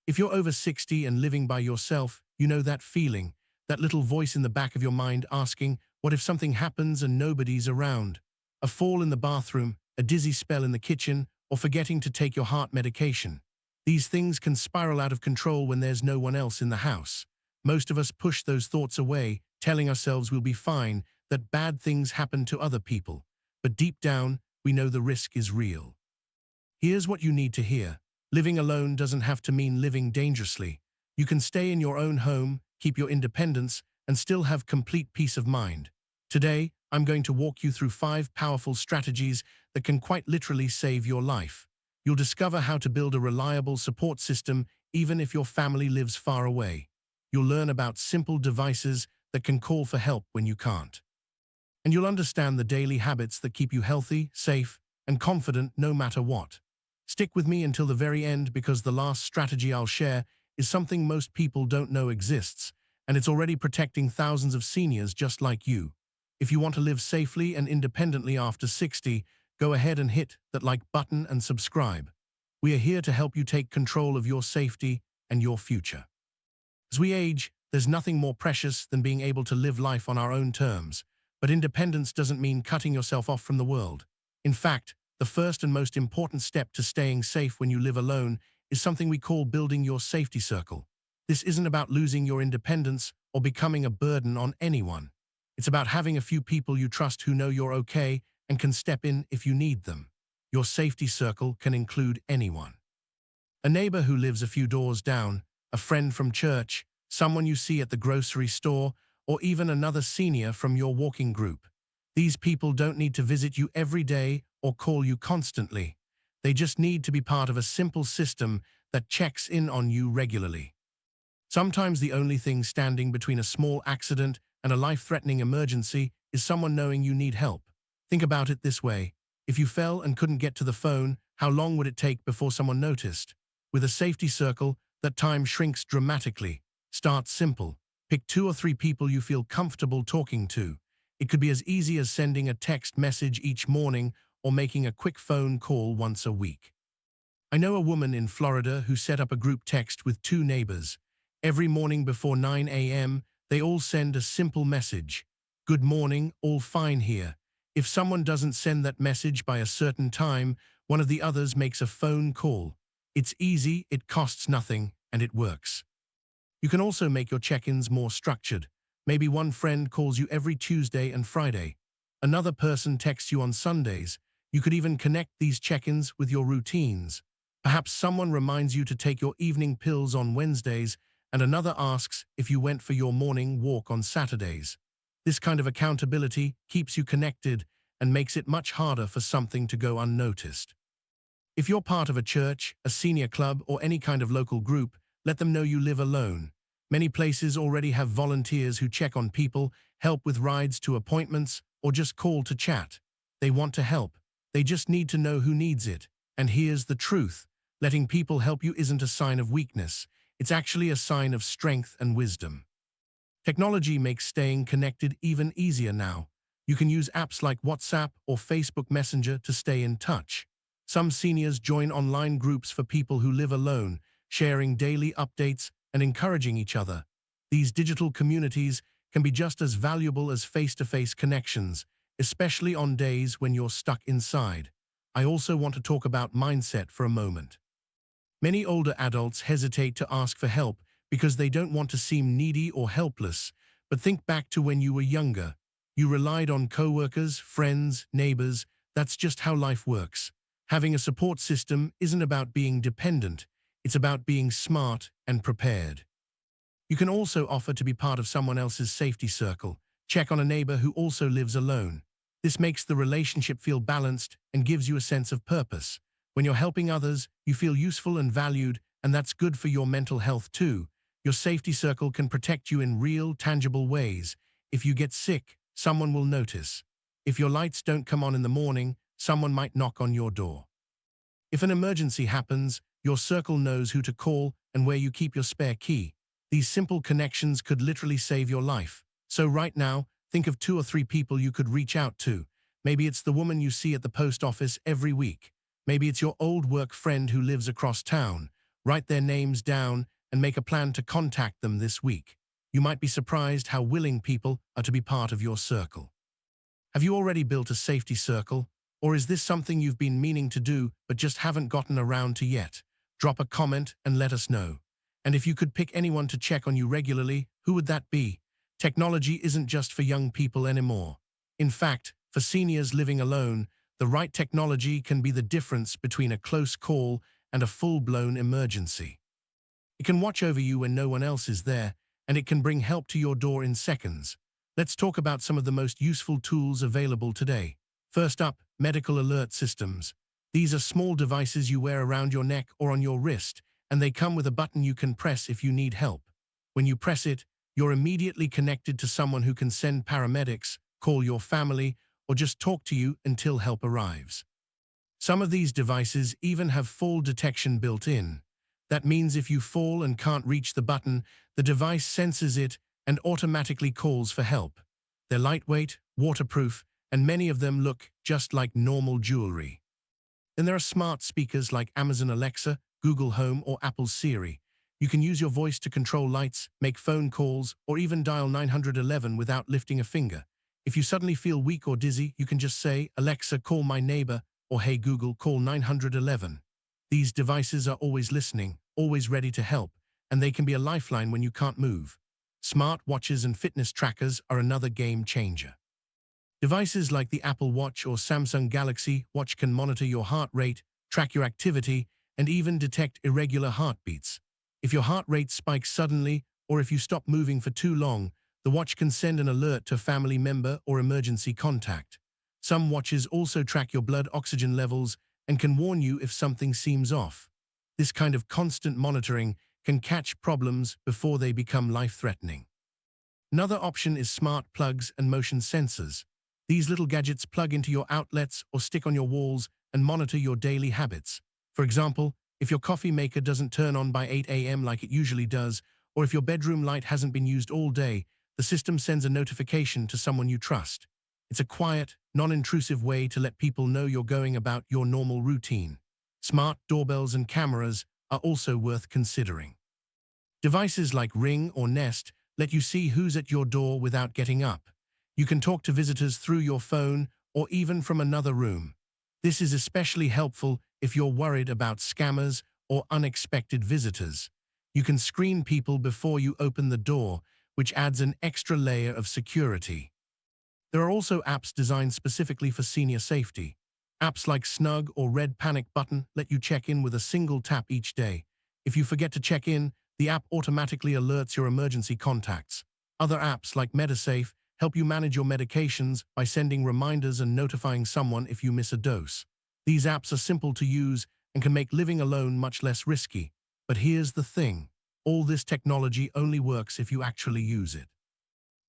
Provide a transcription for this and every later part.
If you're over 60 and living by yourself, you know that feeling, that little voice in the back of your mind asking, what if something happens and nobody's around? A fall in the bathroom, a dizzy spell in the kitchen, or forgetting to take your heart medication. These things can spiral out of control when there's no one else in the house. Most of us push those thoughts away, telling ourselves we'll be fine, that bad things happen to other people. But deep down, we know the risk is real. Here's what you need to hear. Living alone doesn't have to mean living dangerously. You can stay in your own home, keep your independence, and still have complete peace of mind. Today, I'm going to walk you through 5 powerful strategies that can quite literally save your life. You'll discover how to build a reliable support system even if your family lives far away. You'll learn about simple devices that can call for help when you can't. And you'll understand the daily habits that keep you healthy, safe, and confident no matter what. Stick with me until the very end because the last strategy I'll share is something most people don't know exists, and it's already protecting thousands of seniors just like you. If you want to live safely and independently after 60, go ahead and hit that like button and subscribe. We are here to help you take control of your safety and your future. As we age, there's nothing more precious than being able to live life on our own terms, but independence doesn't mean cutting yourself off from the world. In fact, the first and most important step to staying safe when you live alone is something we call building your safety circle. This isn't about losing your independence or becoming a burden on anyone. It's about having a few people you trust who know you're okay and can step in if you need them. Your safety circle can include anyone. A neighbor who lives a few doors down, a friend from church, someone you see at the grocery store, or even another senior from your walking group. These people don't need to visit you every day or call you constantly. They just need to be part of a simple system that checks in on you regularly. Sometimes the only thing standing between a small accident and a life-threatening emergency is someone knowing you need help. Think about it this way. If you fell and couldn't get to the phone, how long would it take before someone noticed? With a safety circle, that time shrinks dramatically. Start simple. Pick 2 or 3 people you feel comfortable talking to. It could be as easy as sending a text message each morning or making a quick phone call once a week. I know a woman in Florida who set up a group text with 2 neighbors. Every morning before 9 a.m., they all send a simple message. Good morning, all fine here. If someone doesn't send that message by a certain time, one of the others makes a phone call. It's easy, it costs nothing, and it works. You can also make your check-ins more structured. Maybe one friend calls you every Tuesday and Friday. Another person texts you on Sundays. You could even connect these check-ins with your routines. Perhaps someone reminds you to take your evening pills on Wednesdays, and another asks if you went for your morning walk on Saturdays. This kind of accountability keeps you connected and makes it much harder for something to go unnoticed. If you're part of a church, a senior club, or any kind of local group, let them know you live alone. Many places already have volunteers who check on people, help with rides to appointments, or just call to chat. They want to help. They just need to know who needs it. And here's the truth. Letting people help you isn't a sign of weakness. It's actually a sign of strength and wisdom. Technology makes staying connected even easier now. You can use apps like WhatsApp or Facebook Messenger to stay in touch. Some seniors join online groups for people who live alone, sharing daily updates and encouraging each other. These digital communities can be just as valuable as face-to-face connections, especially on days when you're stuck inside. I also want to talk about mindset for a moment. Many older adults hesitate to ask for help because they don't want to seem needy or helpless, but think back to when you were younger. You relied on coworkers, friends, neighbors. That's just how life works. Having a support system isn't about being dependent. It's about being smart and prepared. You can also offer to be part of someone else's safety circle. Check on a neighbor who also lives alone. This makes the relationship feel balanced and gives you a sense of purpose. When you're helping others, you feel useful and valued, and that's good for your mental health too. Your safety circle can protect you in real, tangible ways. If you get sick, someone will notice. If your lights don't come on in the morning, someone might knock on your door. If an emergency happens, your circle knows who to call and where you keep your spare key. These simple connections could literally save your life. So right now, think of 2 or 3 people you could reach out to. Maybe it's the woman you see at the post office every week. Maybe it's your old work friend who lives across town. Write their names down and make a plan to contact them this week. You might be surprised how willing people are to be part of your circle. Have you already built a safety circle? Or is this something you've been meaning to do but just haven't gotten around to yet? Drop a comment and let us know. And if you could pick anyone to check on you regularly, who would that be? Technology isn't just for young people anymore. In fact, for seniors living alone, the right technology can be the difference between a close call and a full-blown emergency. It can watch over you when no one else is there, and it can bring help to your door in seconds. Let's talk about some of the most useful tools available today. First up, medical alert systems. These are small devices you wear around your neck or on your wrist, and they come with a button you can press if you need help. When you press it, you're immediately connected to someone who can send paramedics, call your family, or just talk to you until help arrives. Some of these devices even have fall detection built in. That means if you fall and can't reach the button, the device senses it and automatically calls for help. They're lightweight, waterproof, and many of them look just like normal jewelry. Then there are smart speakers like Amazon Alexa, Google Home, or Apple's Siri. You can use your voice to control lights, make phone calls, or even dial 911 without lifting a finger. If you suddenly feel weak or dizzy, you can just say, "Alexa, call my neighbor," or "Hey Google, call 911. These devices are always listening, always ready to help, and they can be a lifeline when you can't move. Smart watches and fitness trackers are another game changer. Devices like the Apple Watch or Samsung Galaxy Watch can monitor your heart rate, track your activity, and even detect irregular heartbeats. If your heart rate spikes suddenly, or if you stop moving for too long, the watch can send an alert to a family member or emergency contact. Some watches also track your blood oxygen levels and can warn you if something seems off. This kind of constant monitoring can catch problems before they become life-threatening. Another option is smart plugs and motion sensors. These little gadgets plug into your outlets or stick on your walls and monitor your daily habits. For example, if your coffee maker doesn't turn on by 8 a.m. like it usually does, or if your bedroom light hasn't been used all day, the system sends a notification to someone you trust. It's a quiet, non-intrusive way to let people know you're going about your normal routine. Smart doorbells and cameras are also worth considering. Devices like Ring or Nest let you see who's at your door without getting up. You can talk to visitors through your phone or even from another room. This is especially helpful if you're worried about scammers or unexpected visitors. You can screen people before you open the door, which adds an extra layer of security. There are also apps designed specifically for senior safety. Apps like Snug or Red Panic Button let you check in with a single tap each day. If you forget to check in, the app automatically alerts your emergency contacts. Other apps like MediSafe help you manage your medications by sending reminders and notifying someone if you miss a dose. These apps are simple to use and can make living alone much less risky. But here's the thing. All this technology only works if you actually use it.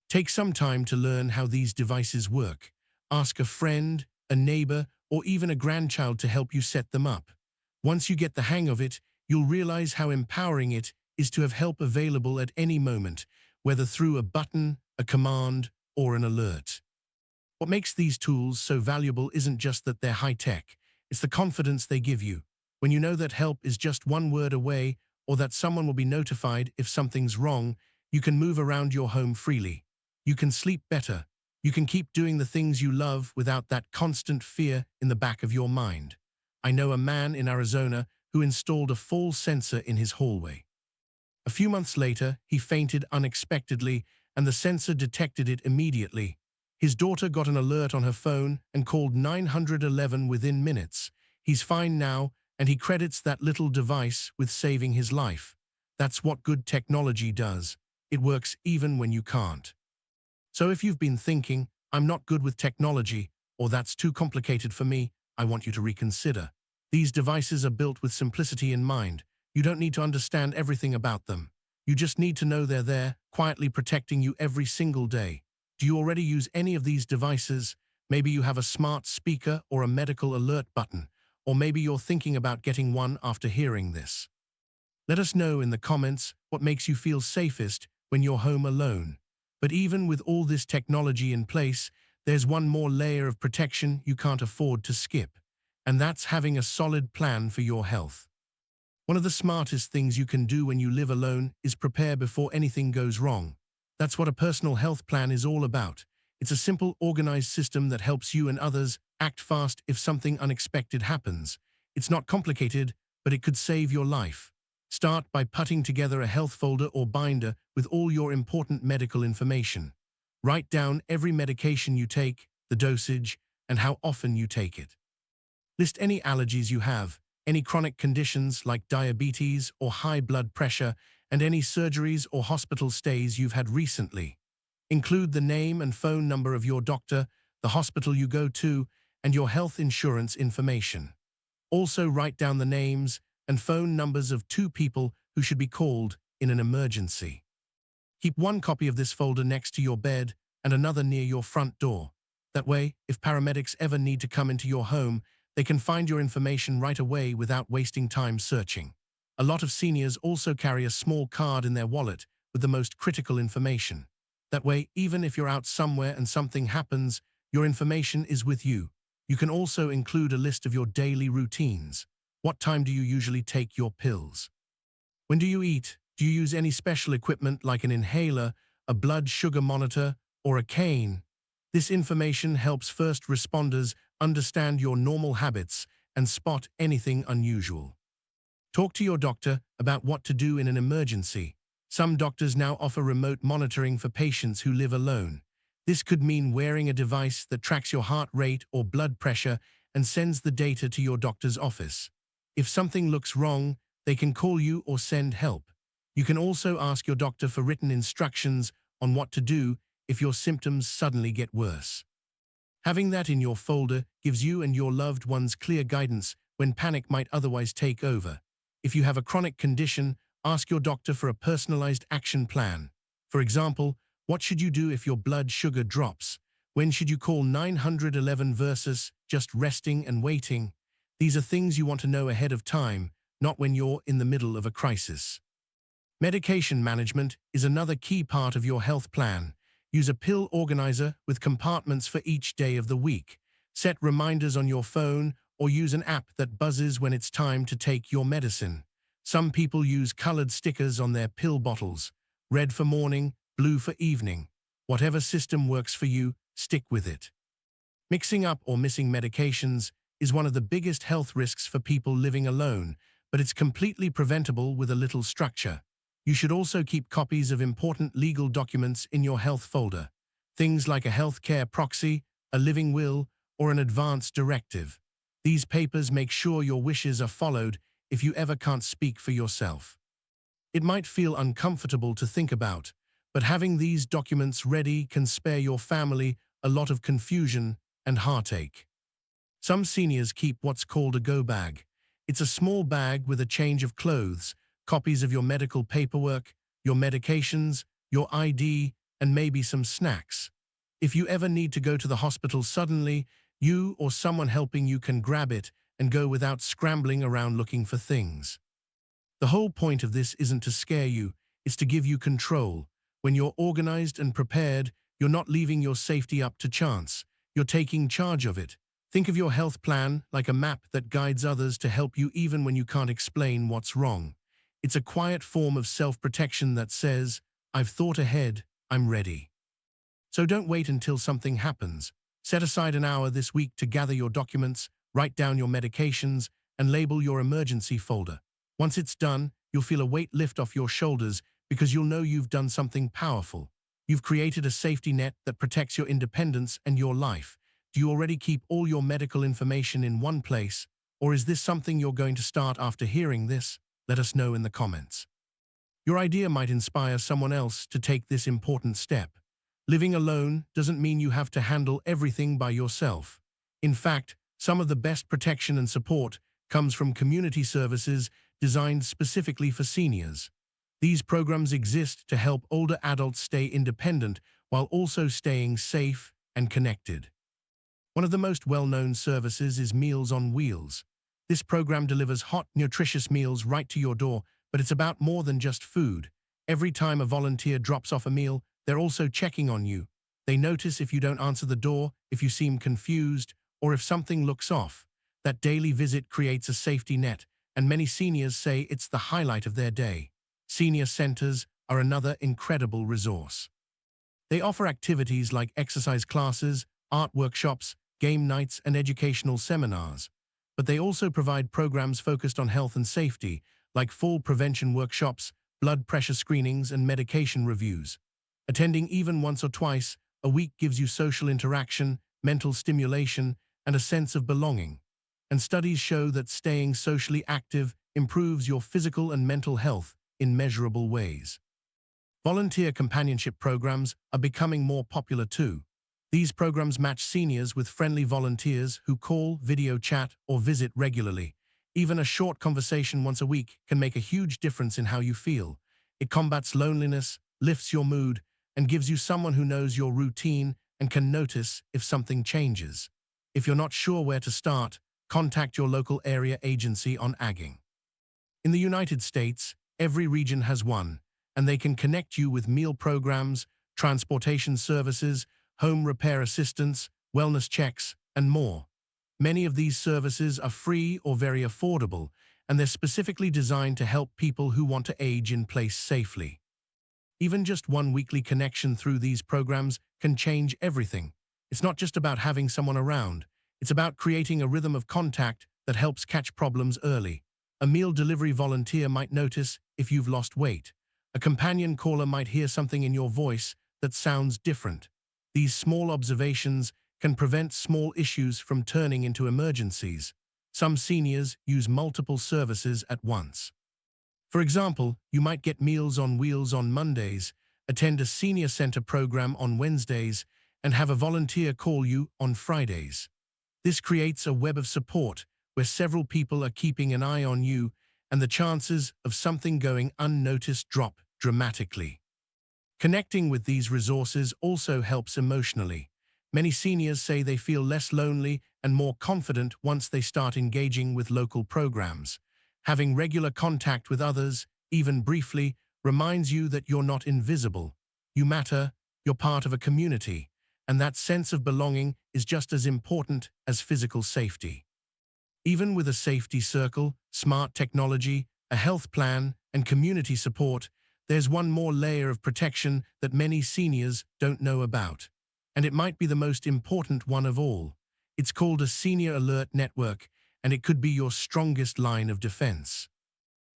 Take some time to learn how these devices work. Ask a friend, a neighbor, or even a grandchild to help you set them up. Once you get the hang of it, you'll realize how empowering it is to have help available at any moment, whether through a button, a command, or an alert. What makes these tools so valuable isn't just that they're high-tech, it's the confidence they give you. When you know that help is just one word away or that someone will be notified if something's wrong, you can move around your home freely. You can sleep better. You can keep doing the things you love without that constant fear in the back of your mind. I know a man in Arizona who installed a fall sensor in his hallway. A few months later, he fainted unexpectedly, and the sensor detected it immediately. His daughter got an alert on her phone and called 911 within minutes. He's fine now, and he credits that little device with saving his life. That's what good technology does. It works even when you can't. So if you've been thinking, "I'm not good with technology," or "That's too complicated for me," I want you to reconsider. These devices are built with simplicity in mind. You don't need to understand everything about them. You just need to know they're there, quietly protecting you every single day. Do you already use any of these devices? Maybe you have a smart speaker or a medical alert button, or maybe you're thinking about getting one after hearing this. Let us know in the comments what makes you feel safest when you're home alone. But even with all this technology in place, there's one more layer of protection you can't afford to skip, and that's having a solid plan for your health. One of the smartest things you can do when you live alone is prepare before anything goes wrong. That's what a personal health plan is all about. It's a simple, organized system that helps you and others act fast if something unexpected happens. It's not complicated, but it could save your life. Start by putting together a health folder or binder with all your important medical information. Write down every medication you take, the dosage, and how often you take it. List any allergies you have, any chronic conditions like diabetes or high blood pressure, and any surgeries or hospital stays you've had recently. Include the name and phone number of your doctor, the hospital you go to, and your health insurance information. Also write down the names and phone numbers of 2 people who should be called in an emergency. Keep one copy of this folder next to your bed and another near your front door. That way, if paramedics ever need to come into your home, they can find your information right away without wasting time searching. A lot of seniors also carry a small card in their wallet with the most critical information. That way, even if you're out somewhere and something happens, your information is with you. You can also include a list of your daily routines. What time do you usually take your pills? When do you eat? Do you use any special equipment like an inhaler, a blood sugar monitor, or a cane? This information helps first responders understand your normal habits and spot anything unusual. Talk to your doctor about what to do in an emergency. Some doctors now offer remote monitoring for patients who live alone. This could mean wearing a device that tracks your heart rate or blood pressure and sends the data to your doctor's office. If something looks wrong, they can call you or send help. You can also ask your doctor for written instructions on what to do if your symptoms suddenly get worse. Having that in your folder gives you and your loved ones clear guidance when panic might otherwise take over. If you have a chronic condition, ask your doctor for a personalized action plan. For example, what should you do if your blood sugar drops? When should you call 911 versus just resting and waiting? These are things you want to know ahead of time, not when you're in the middle of a crisis. Medication management is another key part of your health plan. Use a pill organizer with compartments for each day of the week. Set reminders on your phone or use an app that buzzes when it's time to take your medicine. Some people use colored stickers on their pill bottles. Red for morning, blue for evening. Whatever system works for you, stick with it. Mixing up or missing medications is one of the biggest health risks for people living alone, but it's completely preventable with a little structure. You should also keep copies of important legal documents in your health folder. Things like a healthcare proxy, a living will, or an advance directive. These papers make sure your wishes are followed if you ever can't speak for yourself. It might feel uncomfortable to think about, but having these documents ready can spare your family a lot of confusion and heartache. Some seniors keep what's called a go bag. It's a small bag with a change of clothes, copies of your medical paperwork, your medications, your ID, and maybe some snacks. If you ever need to go to the hospital suddenly, you or someone helping you can grab it and go without scrambling around looking for things. The whole point of this isn't to scare you, it's to give you control. When you're organized and prepared, you're not leaving your safety up to chance. You're taking charge of it. Think of your health plan like a map that guides others to help you even when you can't explain what's wrong. It's a quiet form of self-protection that says, I've thought ahead, I'm ready. So don't wait until something happens. Set aside an hour this week to gather your documents, write down your medications, and label your emergency folder. Once it's done, you'll feel a weight lift off your shoulders because you'll know you've done something powerful. You've created a safety net that protects your independence and your life. Do you already keep all your medical information in one place, or is this something you're going to start after hearing this? Let us know in the comments. Your idea might inspire someone else to take this important step. Living alone doesn't mean you have to handle everything by yourself. In fact, some of the best protection and support comes from community services designed specifically for seniors. These programs exist to help older adults stay independent while also staying safe and connected. One of the most well-known services is Meals on Wheels. This program delivers hot, nutritious meals right to your door, but it's about more than just food. Every time a volunteer drops off a meal, they're also checking on you. They notice if you don't answer the door, if you seem confused, or if something looks off. That daily visit creates a safety net and many seniors say it's the highlight of their day. Senior centers are another incredible resource. They offer activities like exercise classes, art workshops, game nights, and educational seminars. But they also provide programs focused on health and safety, like fall prevention workshops, blood pressure screenings, and medication reviews. Attending even once or twice a week gives you social interaction, mental stimulation, and a sense of belonging. And studies show that staying socially active improves your physical and mental health in measurable ways. Volunteer companionship programs are becoming more popular too. These programs match seniors with friendly volunteers who call, video chat, or visit regularly. Even a short conversation once a week can make a huge difference in how you feel. It combats loneliness, lifts your mood, and gives you someone who knows your routine and can notice if something changes. If you're not sure where to start, contact your local area agency on agging. In the United States, every region has one, and they can connect you with meal programs, transportation services, home repair assistance, wellness checks, and more. Many of these services are free or very affordable, and they're specifically designed to help people who want to age in place safely. Even just one weekly connection through these programs can change everything. It's not just about having someone around. It's about creating a rhythm of contact that helps catch problems early. A meal delivery volunteer might notice if you've lost weight. A companion caller might hear something in your voice that sounds different. These small observations can prevent small issues from turning into emergencies. Some seniors use multiple services at once. For example, you might get Meals on Wheels on Mondays, attend a senior center program on Wednesdays, and have a volunteer call you on Fridays. This creates a web of support where several people are keeping an eye on you, and the chances of something going unnoticed drop dramatically. Connecting with these resources also helps emotionally. Many seniors say they feel less lonely and more confident once they start engaging with local programs. Having regular contact with others, even briefly, reminds you that you're not invisible. You matter, you're part of a community, and that sense of belonging is just as important as physical safety. Even with a safety circle, smart technology, a health plan, and community support, there's one more layer of protection that many seniors don't know about. And it might be the most important one of all. It's called a Senior Alert Network, and it could be your strongest line of defense.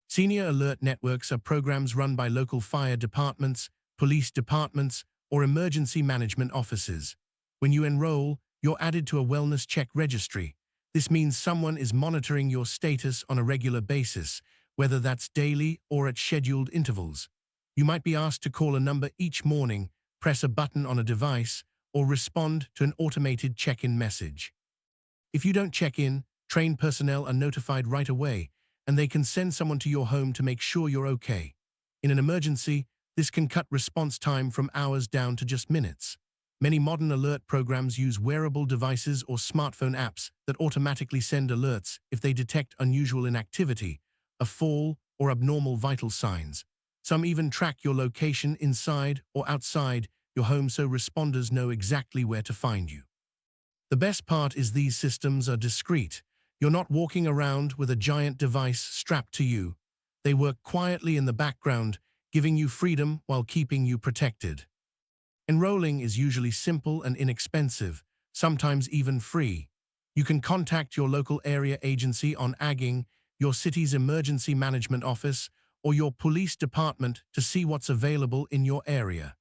Senior Alert Networks are programs run by local fire departments, police departments, or emergency management offices. When you enroll, you're added to a wellness check registry. This means someone is monitoring your status on a regular basis, whether that's daily or at scheduled intervals. You might be asked to call a number each morning, press a button on a device, or respond to an automated check-in message. If you don't check in, trained personnel are notified right away, and they can send someone to your home to make sure you're okay. In an emergency, this can cut response time from hours down to just minutes. Many modern alert programs use wearable devices or smartphone apps that automatically send alerts if they detect unusual inactivity, a fall, or abnormal vital signs. Some even track your location inside or outside your home so responders know exactly where to find you. The best part is these systems are discreet. You're not walking around with a giant device strapped to you. They work quietly in the background, giving you freedom while keeping you protected. Enrolling is usually simple and inexpensive, sometimes even free. You can contact your local area agency on agging, your city's emergency management office, or your police department to see what's available in your area.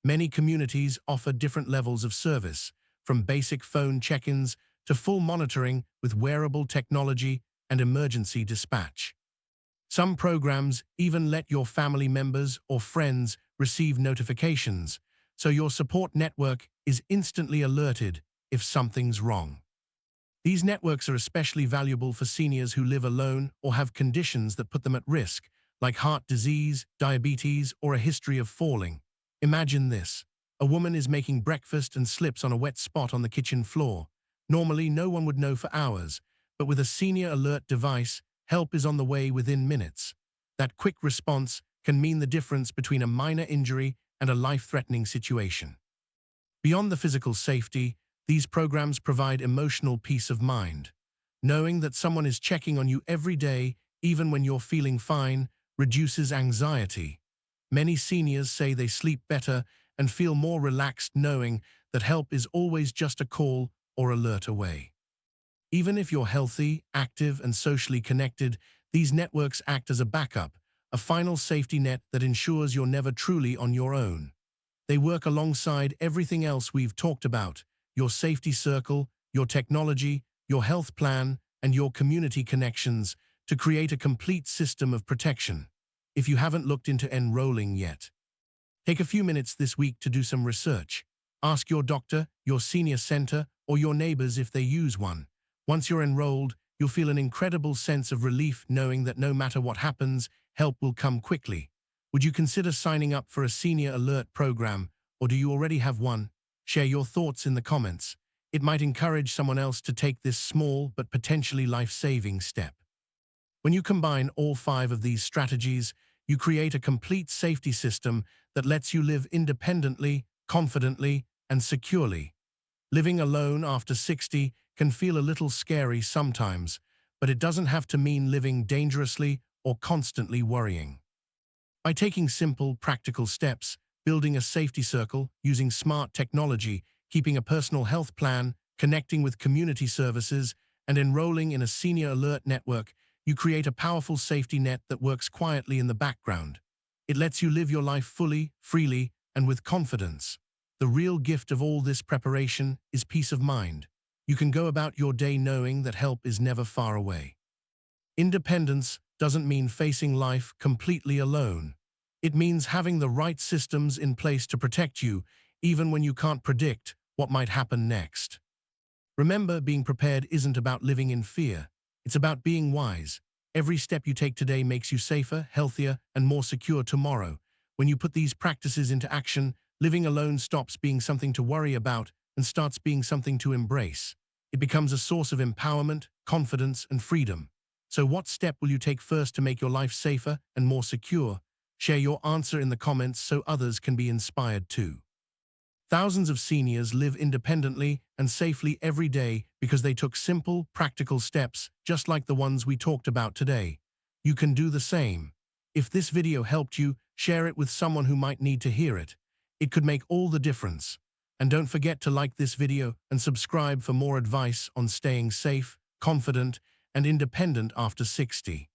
Many communities offer different levels of service, from basic phone check-ins to full monitoring with wearable technology and emergency dispatch. Some programs even let your family members or friends receive notifications, so your support network is instantly alerted if something's wrong. These networks are especially valuable for seniors who live alone or have conditions that put them at risk, like heart disease, diabetes, or a history of falling. Imagine this. A woman is making breakfast and slips on a wet spot on the kitchen floor. Normally, no one would know for hours, but with a senior alert device, help is on the way within minutes. That quick response can mean the difference between a minor injury and a life-threatening situation. Beyond the physical safety, these programs provide emotional peace of mind. Knowing that someone is checking on you every day even when you're feeling fine, reduces anxiety. Many seniors say they sleep better and feel more relaxed knowing that help is always just a call or alert away. Even if you're healthy, active, and socially connected, these networks act as a backup, a final safety net that ensures you're never truly on your own. They work alongside everything else we've talked about: your safety circle, your technology, your health plan, and your community connections, to create a complete system of protection. If you haven't looked into enrolling yet, take a few minutes this week to do some research. Ask your doctor, your senior center, or your neighbors if they use one. Once you're enrolled, you'll feel an incredible sense of relief knowing that no matter what happens, help will come quickly. Would you consider signing up for a senior alert program, or do you already have one? Share your thoughts in the comments. It might encourage someone else to take this small but potentially life-saving step. When you combine all 5 of these strategies, you create a complete safety system that lets you live independently, confidently, and securely. Living alone after 60 can feel a little scary sometimes, but it doesn't have to mean living dangerously or constantly worrying. By taking simple, practical steps, building a safety circle, using smart technology, keeping a personal health plan, connecting with community services, and enrolling in a senior alert network, you create a powerful safety net that works quietly in the background. It lets you live your life fully, freely, and with confidence. The real gift of all this preparation is peace of mind. You can go about your day knowing that help is never far away. Independence doesn't mean facing life completely alone. It means having the right systems in place to protect you, even when you can't predict what might happen next. Remember, being prepared isn't about living in fear. It's about being wise. Every step you take today makes you safer, healthier, and more secure tomorrow. When you put these practices into action, living alone stops being something to worry about and starts being something to embrace. It becomes a source of empowerment, confidence, and freedom. So what step will you take first to make your life safer and more secure? Share your answer in the comments so others can be inspired too. Thousands of seniors live independently and safely every day because they took simple, practical steps just like the ones we talked about today. You can do the same. If this video helped you, share it with someone who might need to hear it. It could make all the difference. And don't forget to like this video and subscribe for more advice on staying safe, confident, and independent after 60.